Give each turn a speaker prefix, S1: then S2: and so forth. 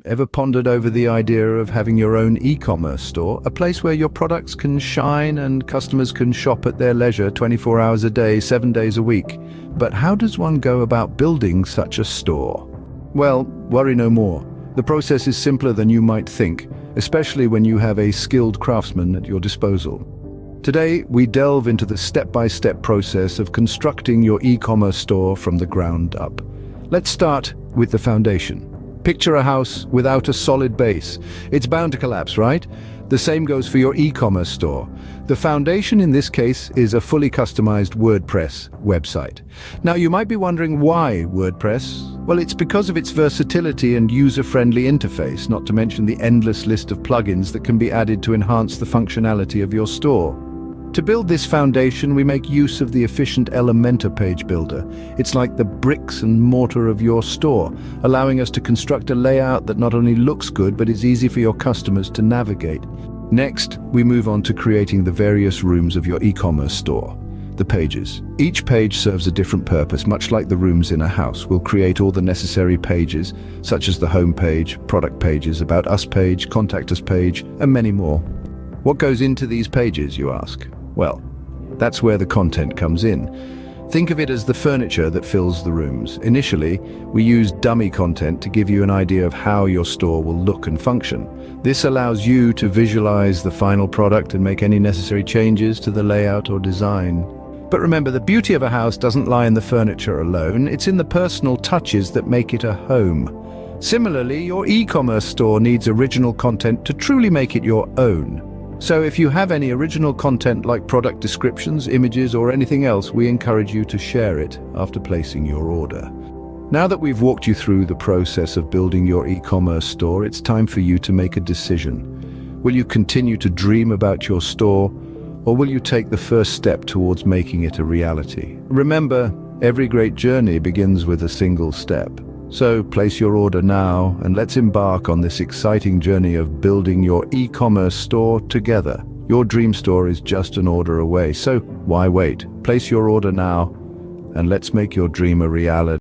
S1: Ever pondered over the idea of having your own e-commerce store, a place where your products can shine and customers can shop at their leisure 24 hours a day, 7 days a week? But how does one go about building such a store? Well, worry no more. The process is simpler than you might think, especially when you have a skilled craftsman at your disposal. Today, we delve into the step-by-step process of constructing your e-commerce store from the ground up. Let's start with the foundation. Picture a house without a solid base. It's bound to collapse, right? The same goes for your e-commerce store. The foundation in this case is a fully customized WordPress website. Now, you might be wondering why WordPress? Well, it's because of its versatility and user-friendly interface, not to mention the endless list of plugins that can be added to enhance the functionality of your store. To build this foundation, we make use of the efficient Elementor page builder. It's like the bricks and mortar of your store, allowing us to construct a layout that not only looks good, but is easy for your customers to navigate. Next, we move on to creating the various rooms of your e-commerce store. The pages. Each page serves a different purpose, much like the rooms in a house. We'll create all the necessary pages, such as the home page, product pages, about us page, contact us page, and many more. What goes into these pages, you ask? Well, that's where the content comes in. Think of it as the furniture that fills the rooms. Initially, we use dummy content to give you an idea of how your store will look and function. This allows you to visualize the final product and make any necessary changes to the layout or design. But remember, the beauty of a house doesn't lie in the furniture alone. It's in the personal touches that make it a home. Similarly, your e-commerce store needs original content to truly make it your own. So if you have any original content like product descriptions, images, or anything else, we encourage you to share it after placing your order. Now that we've walked you through the process of building your e-commerce store, it's time for you to make a decision. Will you continue to dream about your store, or will you take the first step towards making it a reality? Remember, every great journey begins with a single step. So place your order now, and let's embark on this exciting journey of building your e-commerce store together. Your dream store is just an order away, so why wait? Place your order now, and let's make your dream a reality.